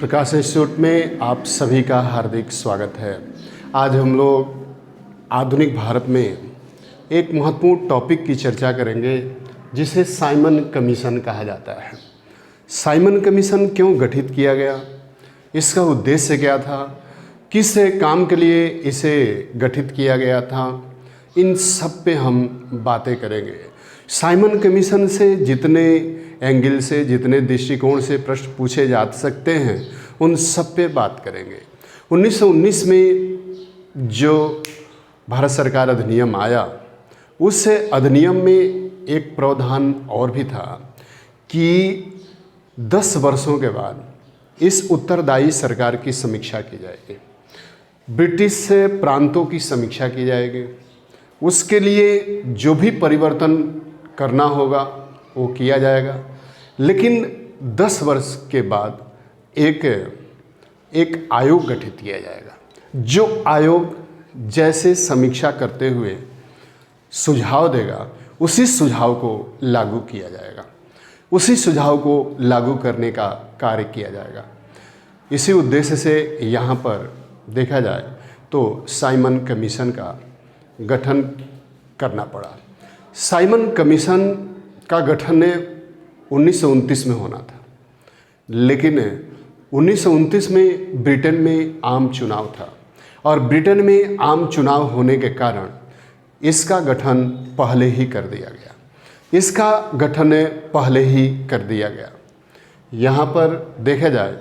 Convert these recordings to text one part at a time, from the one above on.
प्रकाश institute में आप सभी का हार्दिक स्वागत है। आज हम लोग आधुनिक भारत में एक महत्वपूर्ण टॉपिक की चर्चा करेंगे जिसे साइमन कमीशन कहा जाता है। साइमन कमीशन क्यों गठित किया गया, इसका उद्देश्य क्या था, किस काम के लिए इसे गठित किया गया था, इन सब पे हम बातें करेंगे। साइमन कमीशन से जितने एंगल से, जितने दृष्टिकोण से प्रश्न पूछे जा सकते हैं, उन सब पे बात करेंगे। 1919 में जो भारत सरकार अधिनियम आया, उस अधिनियम में एक प्रावधान और भी था कि 10 वर्षों के बाद इस उत्तरदायी सरकार की समीक्षा की जाएगी, ब्रिटिश प्रांतों की समीक्षा की जाएगी, उसके लिए जो भी परिवर्तन करना होगा वो किया जाएगा। लेकिन 10 वर्ष के बाद एक आयोग गठित किया जाएगा, जो आयोग जैसे समीक्षा करते हुए सुझाव देगा, उसी सुझाव को लागू किया जाएगा, उसी सुझाव को लागू करने का कार्य किया जाएगा। इसी उद्देश्य से यहाँ पर देखा जाए तो साइमन कमीशन का गठन करना पड़ा। साइमन कमीशन का गठन 1929 में होना था, लेकिन 1929 में ब्रिटेन में आम चुनाव था और ब्रिटेन में आम चुनाव होने के कारण इसका गठन पहले ही कर दिया गया। यहाँ पर देखा जाए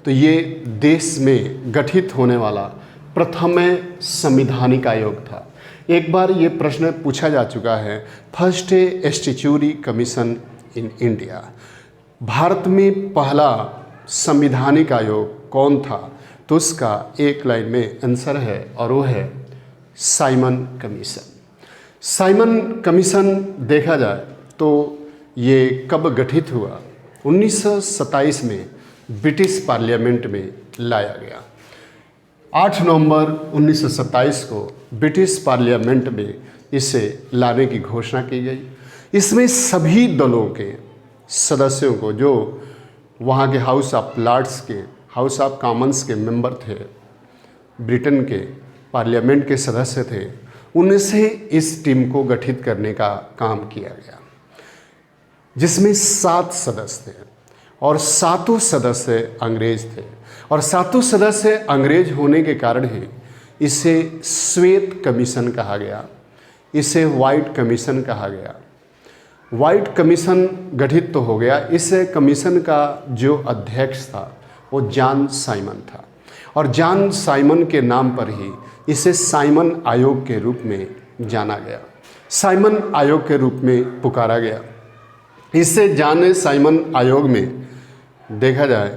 तो ये देश में गठित होने वाला प्रथम संवैधानिक आयोग था। एक बार ये प्रश्न पूछा जा चुका है, first statutory commission in India, Bharat में पहला संवैधानिक आयोग कौन था, तो उसका एक लाइन में आंसर है और वो है साइमन कमीशन। साइमन कमीशन देखा जाए तो ये कब गठित हुआ, 1927 में ब्रिटिश पार्लियामेंट में लाया गया। 8 नवंबर 1927 को ब्रिटिश पार्लियामेंट में इसे लाने की घोषणा की गई। इसमें सभी दलों के सदस्यों को, जो वहाँ के हाउस ऑफ लॉर्ड्स के, हाउस ऑफ कॉमन्स के मेंबर थे, ब्रिटेन के पार्लियामेंट के सदस्य थे, उनसे इस टीम को गठित करने का काम किया गया, जिसमें 7 सदस्य थे और 7 सदस्य अंग्रेज थे। और 7 सदस्य अंग्रेज होने के कारण ही इसे श्वेत कमीशन कहा गया, इसे वाइट कमीशन कहा गया। वाइट कमीशन गठित तो हो गया। इस कमीशन का जो अध्यक्ष था वो जॉन साइमन था और जॉन साइमन के नाम पर ही इसे साइमन आयोग के रूप में जाना गया, साइमन आयोग के रूप में पुकारा गया। इससे जॉन साइमन आयोग में देखा जाए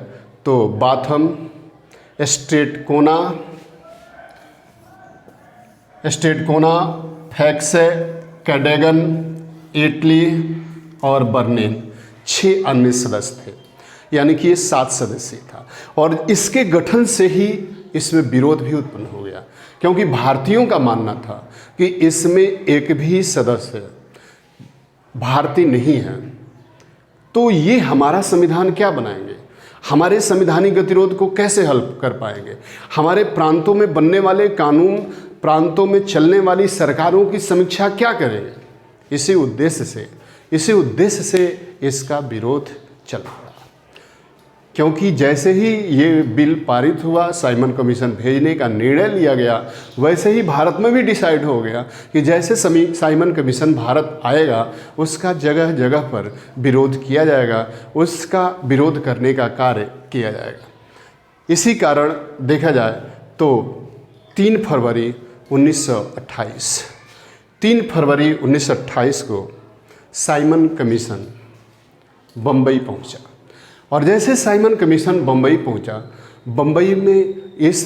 तो बाथम, स्ट्रेटकोना, फैक्स, कैडेगन, इटली और बर्निन 6 अन्य सदस्य थे, यानी कि ये 7 सदस्य था। और इसके गठन से ही इसमें विरोध भी उत्पन्न हो गया, क्योंकि भारतीयों का मानना था कि इसमें एक भी सदस्य भारतीय नहीं है, तो ये हमारा संविधान क्या बनाएंगे, हमारे संवैधानिक गतिरोध को कैसे हल कर पाएंगे, हमारे प्रांतों में बनने वाले कानून, प्रांतों में चलने वाली सरकारों की समीक्षा क्या करेंगे। इसी उद्देश्य से इसका विरोध चल पड़ा, क्योंकि जैसे ही ये बिल पारित हुआ, साइमन कमीशन भेजने का निर्णय लिया गया, वैसे ही भारत में भी डिसाइड हो गया कि जैसे साइमन कमीशन भारत आएगा, उसका जगह जगह पर विरोध किया जाएगा, उसका विरोध करने का कार्य किया जाएगा। इसी कारण देखा जाए तो 3 फरवरी 1928 को साइमन कमीशन बम्बई पहुंचा। और जैसे साइमन कमीशन बम्बई पहुंचा, बम्बई में इस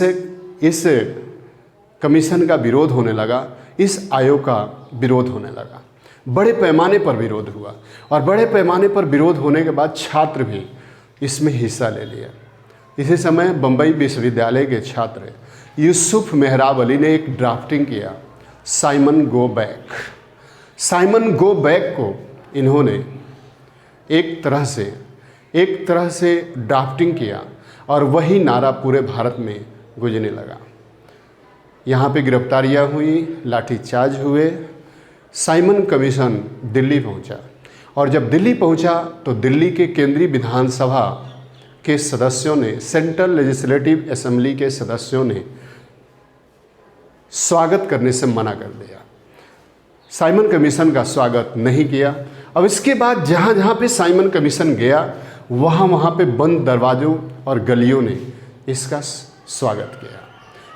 कमीशन का विरोध होने लगा, इस आयोग का विरोध होने लगा, बड़े पैमाने पर विरोध हुआ। और बड़े पैमाने पर विरोध होने के बाद छात्र भी इसमें हिस्सा ले लिया। इसी समय बम्बई विश्वविद्यालय के छात्र यूसुफ मेहराब अली ने एक ड्राफ्टिंग किया, Simon go back. Simon go back को इन्होंने एक तरह से ड्राफ्टिंग किया और वही नारा पूरे भारत में गूंजने लगा। यहाँ पे गिरफ्तारियाँ हुई, लाठीचार्ज हुए। साइमन कमीशन दिल्ली पहुँचा और जब दिल्ली पहुँचा तो दिल्ली के केंद्रीय विधानसभा के सदस्यों ने, सेंट्रल लेजिस्लेटिव असेंबली के सदस्यों ने स्वागत करने से मना कर दिया। साइमन कमीशन का स्वागत नहीं किया। अब इसके बाद जहाँ जहाँ पे साइमन कमीशन गया वहाँ पे बंद दरवाज़ों और गलियों ने इसका स्वागत किया।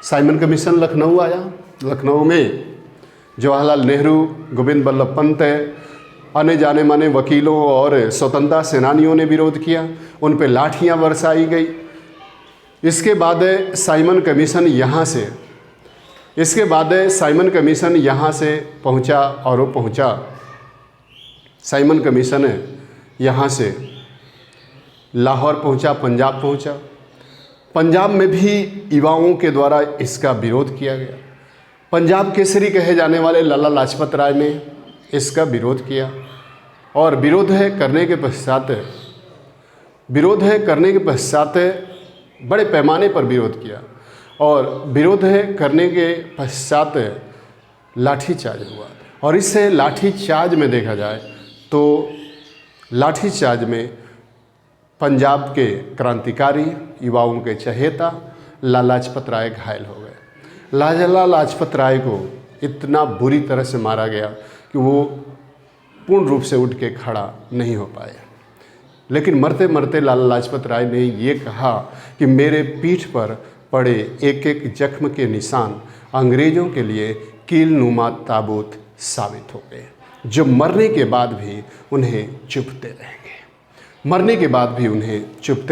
साइमन कमीशन लखनऊ आया। लखनऊ में जवाहरलाल नेहरू, गोविंद बल्लभ पंत, आने जाने माने वकीलों और स्वतंत्रता सेनानियों ने विरोध किया। उन पर लाठियाँ बरसाई गई। इसके बाद साइमन कमीशन यहाँ से पहुँचा और वो पहुँचा। साइमन कमीशन यहाँ से लाहौर पहुँचा, पंजाब पहुँचा। पंजाब में भी युवाओं के द्वारा इसका विरोध किया गया। पंजाब केसरी कहे जाने वाले लाला लाजपत राय ने इसका विरोध किया और विरोध करने के पश्चात बड़े पैमाने पर विरोध किया और विरोध करने के पश्चात लाठीचार्ज हुआ। और इस लाठीचार्ज में देखा जाए तो लाठीचार्ज में पंजाब के क्रांतिकारी, युवाओं के चहेता लाला लाजपत राय घायल हो गए। लाला लाजपत राय को इतना बुरी तरह से मारा गया कि वो पूर्ण रूप से उठ के खड़ा नहीं हो पाए। लेकिन मरते मरते लाला लाजपत राय ने ये कहा कि मेरे पीठ पर पड़े एक एक जख्म के निशान अंग्रेज़ों के लिए कीलनुमा ताबूत साबित हो गए, जो मरने के बाद भी उन्हें चुभते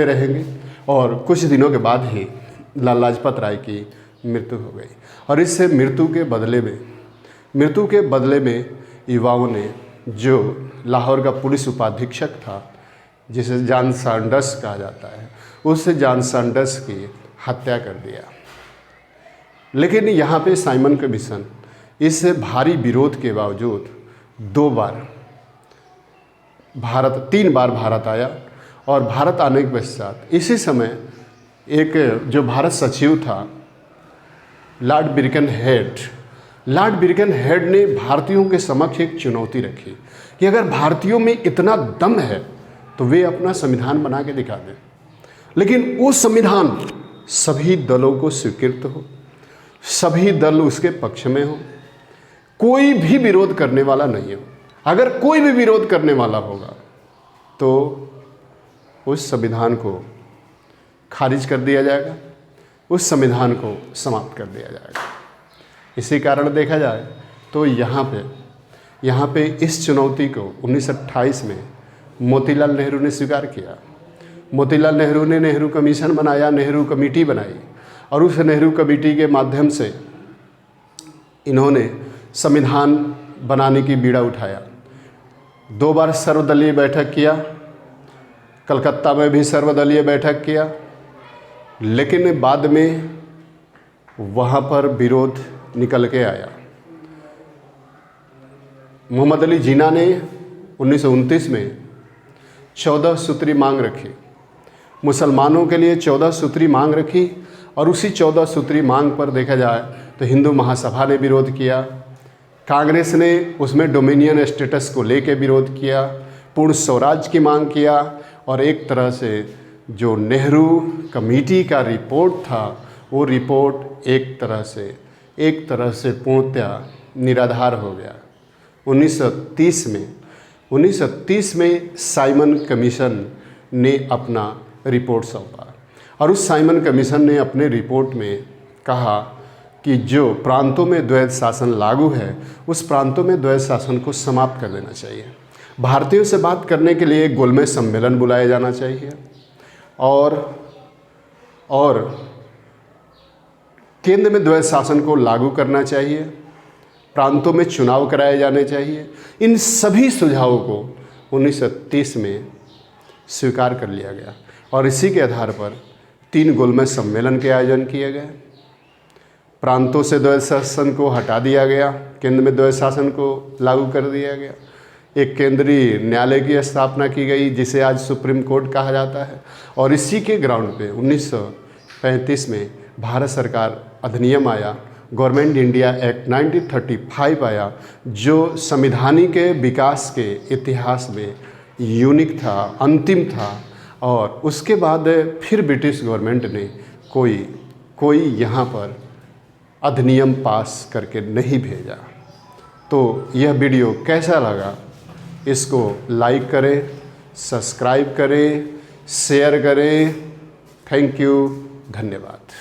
रहेंगे। और कुछ दिनों के बाद ही लाला लाजपत राय की मृत्यु हो गई। और इस मृत्यु के बदले में युवाओं ने, जो लाहौर का पुलिस उपाधीक्षक था जिसे जॉन सैंडर्स कहा जाता है, उस जॉन सैंडर्स की हत्या कर दिया। लेकिन यहाँ पे साइमन कमीशन इस भारी विरोध के बावजूद 3 बार भारत आया। और भारत आने के पश्चात इसी समय एक जो भारत सचिव था लॉर्ड बिरकन हेड ने भारतीयों के समक्ष एक चुनौती रखी कि अगर भारतीयों में इतना दम है तो वे अपना संविधान बना के दिखा दें, लेकिन वो संविधान सभी दलों को स्वीकृत हो, सभी दल उसके पक्ष में हो, कोई भी विरोध करने वाला नहीं हो। अगर कोई भी विरोध करने वाला होगा तो उस संविधान को खारिज कर दिया जाएगा, उस संविधान को समाप्त कर दिया जाएगा। इसी कारण देखा जाए तो यहाँ पे इस चुनौती को 1928 में मोतीलाल नेहरू ने स्वीकार किया। मोतीलाल नेहरू ने नेहरू कमीशन बनाया, नेहरू कमेटी बनाई और उस नेहरू कमेटी के माध्यम से इन्होंने संविधान बनाने की बीड़ा उठाया। 2 बार सर्वदलीय बैठक किया, कलकत्ता में भी सर्वदलीय बैठक किया, लेकिन बाद में वहाँ पर विरोध निकल के आया। मोहम्मद अली जिन्ना ने 1929 में 14 सूत्री मांग रखी, मुसलमानों के लिए 14 सूत्री मांग रखी। और उसी 14 सूत्री मांग पर देखा जाए तो हिंदू महासभा ने विरोध किया, कांग्रेस ने उसमें डोमिनियन स्टेटस को लेकर विरोध किया, पूर्ण स्वराज की मांग किया। और एक तरह से जो नेहरू कमेटी का रिपोर्ट था वो रिपोर्ट एक तरह से पूर्णतः निराधार हो गया। 1930 में साइमन कमीशन ने अपना रिपोर्ट सौंपा और उस साइमन कमीशन ने अपने रिपोर्ट में कहा कि जो प्रांतों में द्वैध शासन लागू है उस प्रांतों में द्वैध शासन को समाप्त कर देना चाहिए। भारतीयों से बात करने के लिए गोलमेज सम्मेलन बुलाया जाना चाहिए और केंद्र में द्वैध शासन को लागू करना चाहिए, प्रांतों में चुनाव कराए जाने चाहिए। इन सभी सुझावों को 1930 में स्वीकार कर लिया गया और इसी के आधार पर 3 गोलमेज सम्मेलन के आयोजन किए गए। प्रांतों से द्वैध शासन को हटा दिया गया, केंद्र में द्वैध शासन को लागू कर दिया गया। एक केंद्रीय न्यायालय की स्थापना की गई जिसे आज सुप्रीम कोर्ट कहा जाता है। और इसी के ग्राउंड पे 1935 में भारत सरकार अधिनियम आया, गवर्नमेंट इंडिया एक्ट 1935 आया, जो संविधानिक के विकास के इतिहास में यूनिक था, अंतिम था। और उसके बाद फिर ब्रिटिश गवर्नमेंट ने कोई यहाँ पर अधिनियम पास करके नहीं भेजा। तो यह वीडियो कैसा लगा, इसको लाइक करें, सब्सक्राइब करें, शेयर करें। थैंक यू, धन्यवाद।